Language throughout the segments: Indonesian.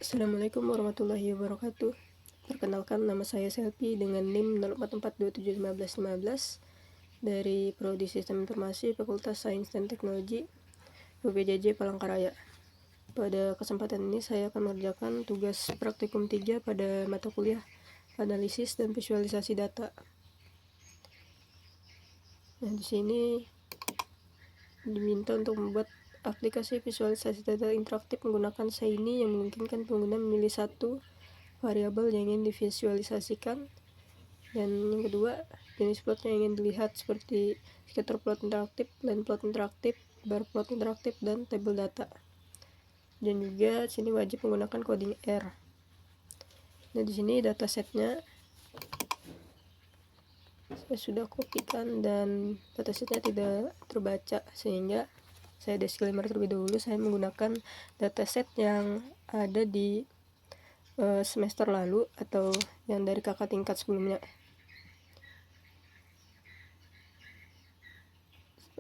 Assalamualaikum warahmatullahi wabarakatuh. Perkenalkan, nama saya Selvi dengan NIM 04471515 dari Prodi Sistem Informasi Fakultas Sains dan Teknologi UPJJ Palangkaraya. Pada kesempatan ini saya akan mengerjakan tugas praktikum 3 pada mata kuliah Analisis dan Visualisasi Data. Nah, di sini diminta untuk membuat aplikasi visualisasi data interaktif menggunakan Shiny yang memungkinkan pengguna memilih satu variabel yang ingin divisualisasikan, dan yang kedua, jenis plot yang ingin dilihat seperti scatter plot interaktif, line plot interaktif, bar plot interaktif, dan tabel data. Dan juga sini wajib menggunakan coding R. Nah, di sini datasetnya saya sudah kopikan dan datasetnya tidak terbaca, sehingga saya disclaimer terlebih dahulu, saya menggunakan dataset yang ada di semester lalu atau yang dari kakak tingkat sebelumnya.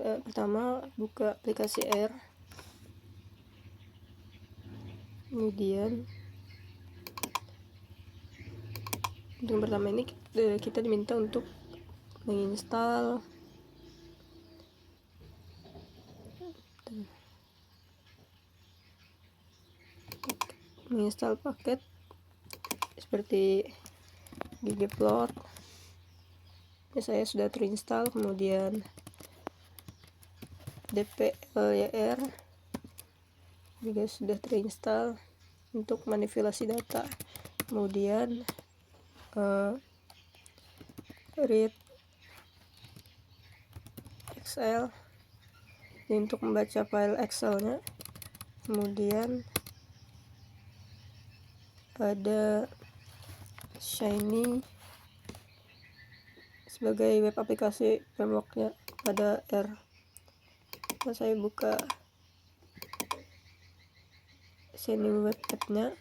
Pertama, buka aplikasi R, kemudian untuk yang pertama ini kita diminta untuk menginstal paket seperti ggplot. Ya, saya sudah terinstall. Kemudian dplyr juga sudah terinstall untuk manipulasi data. Kemudian read Excel untuk membaca file Excelnya. Kemudian ada Shiny sebagai web aplikasi frameworknya pada R. Nah, saya buka Shiny web app-nya,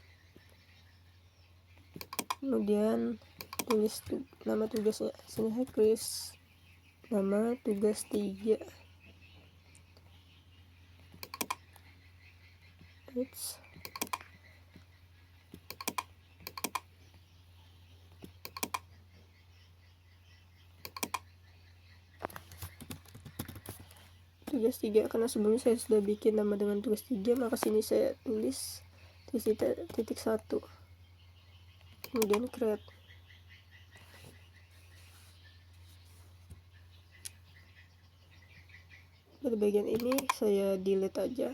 kemudian tulis nama tugasnya. Sini saya tulis nama tugas 3. Tugas 3, karena sebelumnya saya sudah bikin nama dengan tugas 3, maka sini saya tulis titik 1, kemudian create. Pada bagian ini saya delete aja,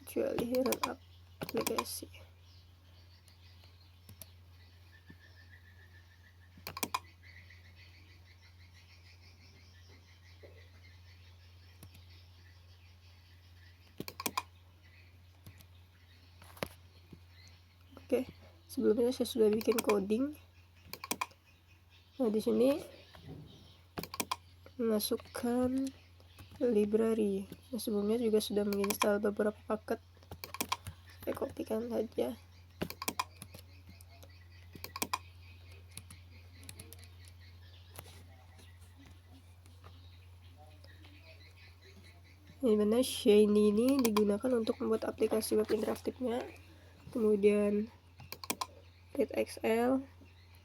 kecuali run aplikasi. Oke, sebelumnya saya sudah bikin coding. Nah, di sini masukkan library. Nah, sebelumnya juga sudah menginstal beberapa paket. Saya kopikan saja. Ini benar, Shiny ini digunakan untuk membuat aplikasi web interaktifnya. Kemudian read Excel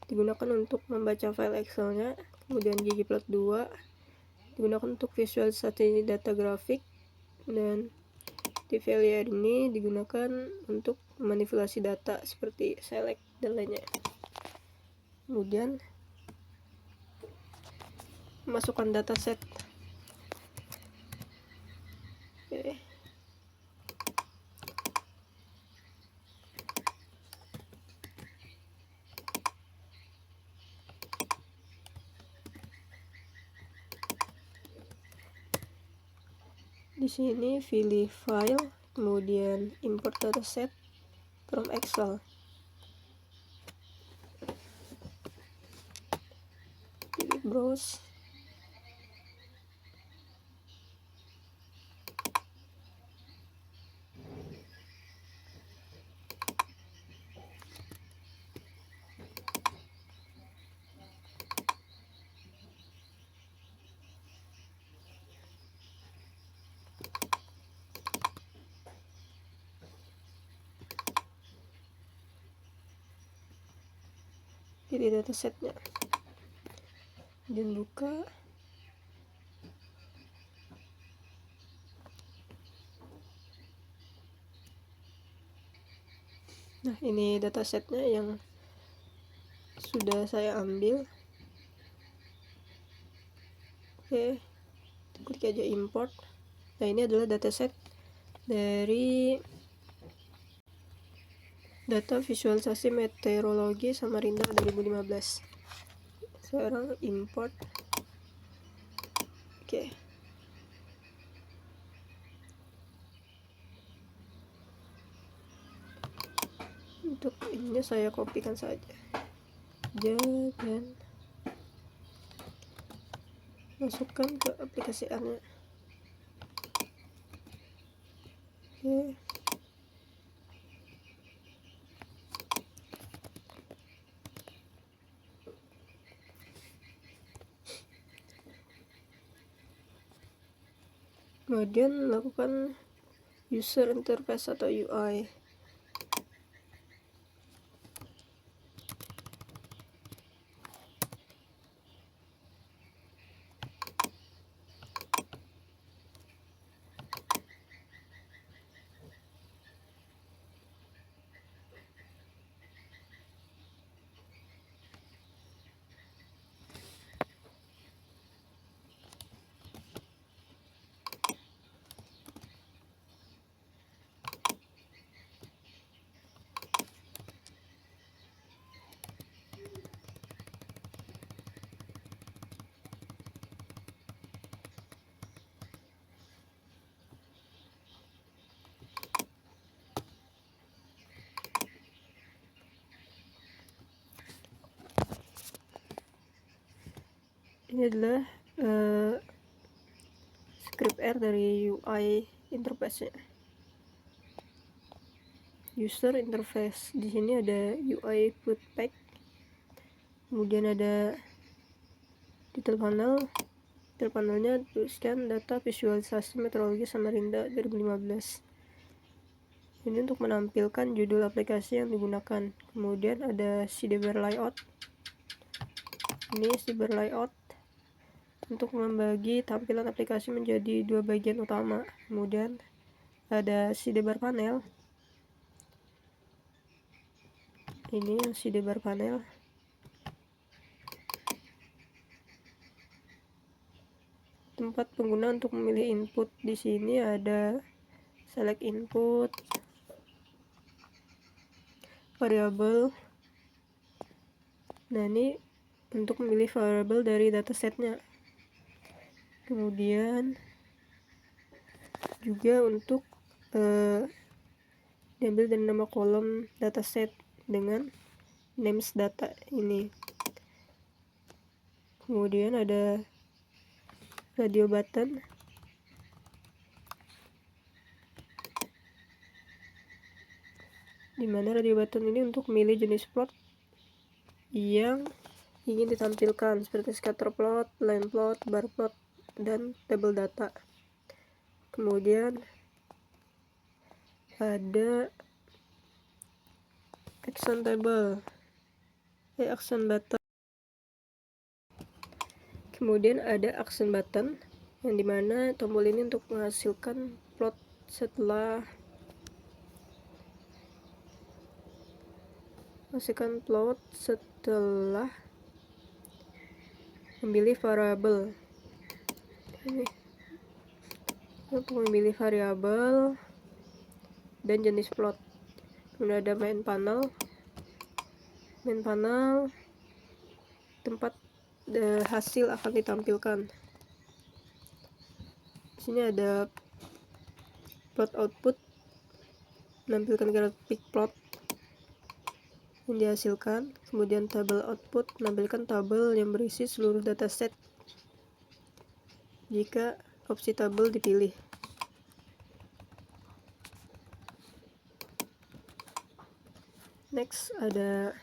digunakan untuk membaca file Excelnya. Kemudian ggplot2 digunakan untuk visualisasi data grafik, dan dplyr ini digunakan untuk manipulasi data seperti select dan lainnya. Kemudian masukkan dataset. Oke. Di sini pilih file, kemudian import dataset from Excel. Pilih browse. Jadi datasetnya, dan buka. Nah, ini datasetnya yang sudah saya ambil. Oke, klik aja import. Nah, ini adalah dataset dari data visualisasi meteorologi Samarinda 2015. Sekarang import. Oke. Untuk ini saya kopikan saja dan masukkan ke aplikasi R-nya. Oke. Kemudian lakukan user interface atau UI. Ini adalah script R dari UI interface-nya. User interface. Di sini ada UI food pack. Kemudian ada detail panel. Detail panelnya tuliskan data visualisasi meteorologi Samarinda 2015. Ini untuk menampilkan judul aplikasi yang digunakan. Kemudian ada sidebar layout. Ini sidebar layout untuk membagi tampilan aplikasi menjadi dua bagian utama. Kemudian ada sidebar panel. Ini yang sidebar panel. Tempat pengguna untuk memilih input. Di sini ada select input, variabel. Nah, ini untuk memilih variabel dari datasetnya. Kemudian juga untuk diambil dari nama kolom dataset dengan names data ini. Kemudian ada radio button. Dimana radio button ini untuk memilih jenis plot yang ingin ditampilkan seperti scatter plot, line plot, bar plot, dan table data. Kemudian ada action table, action button. Kemudian ada action button yang dimana tombol ini untuk menghasilkan plot setelah memilih variabel. Ini untuk memilih variabel dan jenis plot. Kemudian ada main panel tempat hasil akan ditampilkan. Di sini ada plot output, menampilkan grafik plot yang dihasilkan. Kemudian tabel output, menampilkan tabel yang berisi seluruh dataset jika opsi tabel dipilih. Next ada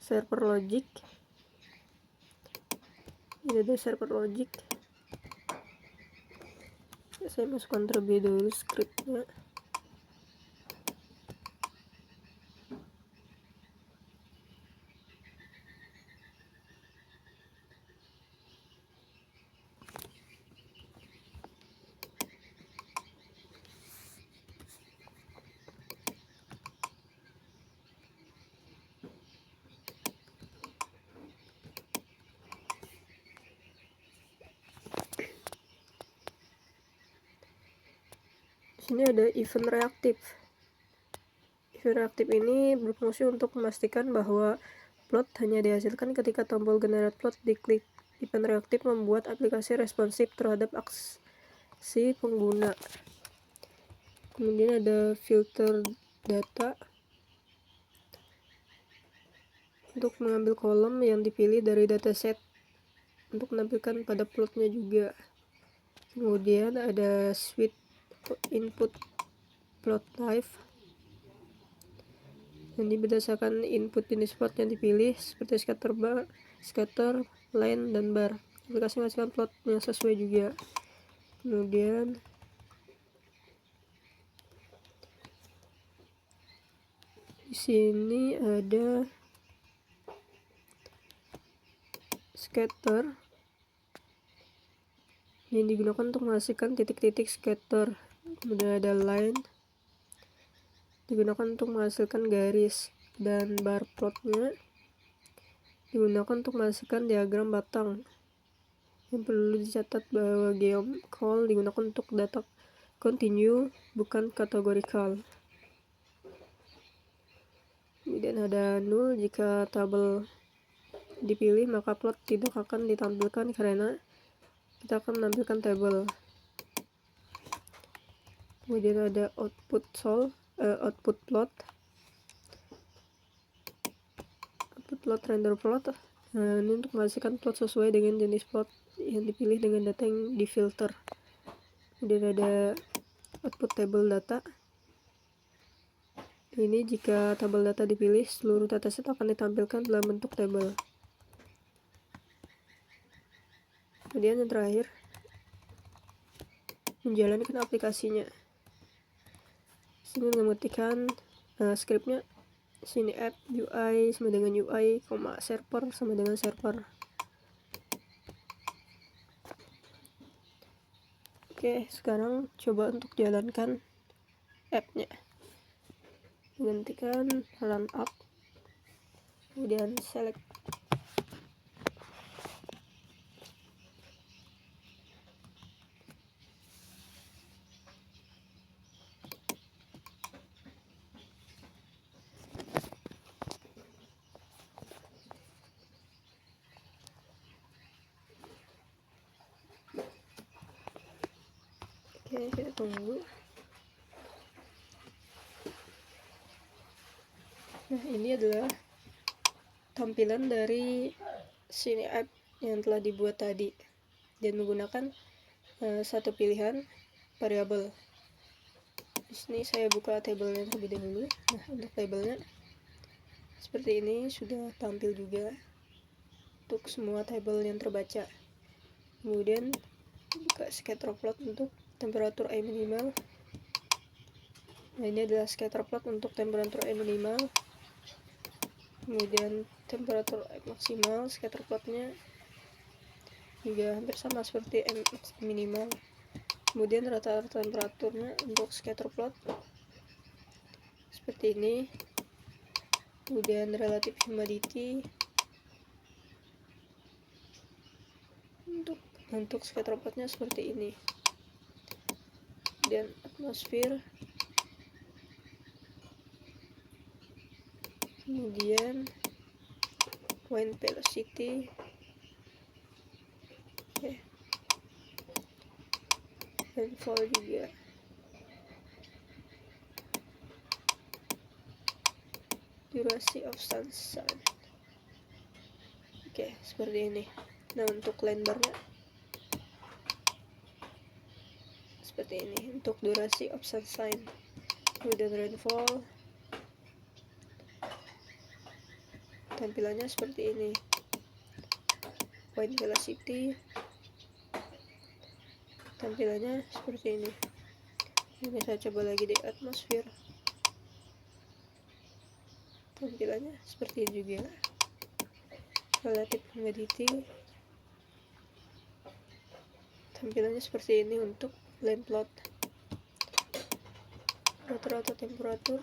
server logic. Ini ada server logic. Saya masukkan terlebih dahulu scriptnya. Di sini ada event reaktif. Event reaktif ini berfungsi untuk memastikan bahwa plot hanya dihasilkan ketika tombol generate plot diklik. Event reaktif membuat aplikasi responsif terhadap aksi pengguna. Kemudian ada filter data untuk mengambil kolom yang dipilih dari dataset untuk menampilkan pada plotnya juga. Kemudian ada switch input plot type. Ini berdasarkan input jenis plot yang dipilih seperti scatter, line, dan bar. Aplikasi menghasilkan plot yang sesuai juga. Kemudian di sini ada scatter yang digunakan untuk menghasilkan titik-titik scatter. Kemudian ada line digunakan untuk menghasilkan garis, dan bar plotnya digunakan untuk menghasilkan diagram batang. Yang perlu dicatat bahwa geom call digunakan untuk data continue, bukan categorical. Kemudian ada null, jika tabel dipilih maka plot tidak akan ditampilkan karena kita akan menampilkan tabel. Kemudian ada output plot render plot. Ini untuk menghasilkan plot sesuai dengan jenis plot yang dipilih dengan data yang difilter. Kemudian ada output table data. Ini jika tabel data dipilih, seluruh dataset akan ditampilkan dalam bentuk tabel. Kemudian yang terakhir, menjalankan aplikasinya. Sini mengetikkan scriptnya. Sini app UI sama dengan UI, server sama dengan server. Oke, sekarang coba untuk jalankan app-nya. Gantikan run up, kemudian select. Oke, kita tunggu. Nah, ini adalah tampilan dari sini app yang telah dibuat tadi dan menggunakan satu pilihan variabel. Di sini saya buka tabelnya terlebih dahulu. Nah, untuk tabelnya seperti ini sudah tampil juga untuk semua tabel yang terbaca. Kemudian buka scatter plot untuk temperatur air minimal. Nah, ini adalah scatter plot untuk temperatur air minimal. Kemudian temperatur air maksimal, scatter plotnya juga hampir sama seperti minimal. Kemudian rata-rata temperaturnya untuk scatter plot seperti ini. Kemudian relative humidity untuk scatter plotnya seperti ini. Dan atmosfer, kemudian wind velocity, rainfall juga. Durasi of sunshine. Oke, seperti ini. Nah, untuk line barnya seperti ini untuk durasi of sunshine. Kemudian rainfall tampilannya seperti ini. Wind velocity tampilannya seperti ini. Ini saya coba lagi di atmosfer, tampilannya seperti ini juga. Relative humidity tampilannya seperti ini untuk line plot. Rata-rata temperatur,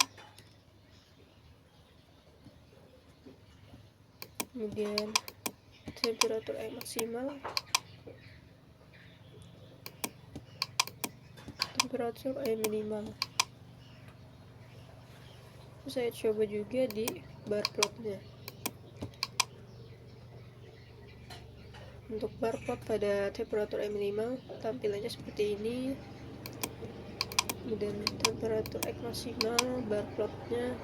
kemudian temperatur air maksimal, temperatur air minimal. Saya coba juga di bar plotnya. Untuk bar plot pada temperatur air minimal tampilannya seperti ini. Kemudian temperatur X maksimal bar plotnya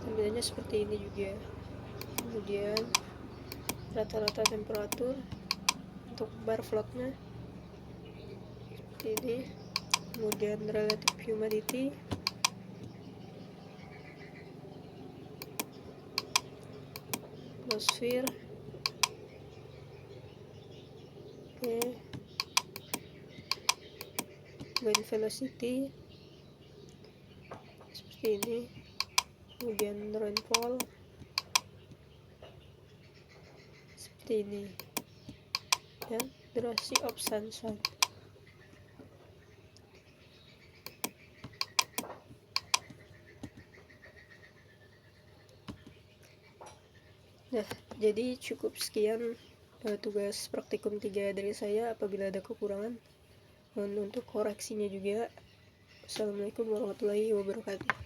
tampilannya seperti ini juga. Kemudian rata-rata temperatur untuk bar plotnya seperti ini. Kemudian relative humidity, atmosfer, wind velocity seperti ini. Kemudian rainfall seperti ini, dan durasi of sunshine. Nah, jadi cukup sekian tugas praktikum 3 dari saya. Apabila ada kekurangan, mohon untuk koreksinya juga. Assalamualaikum warahmatullahi wabarakatuh.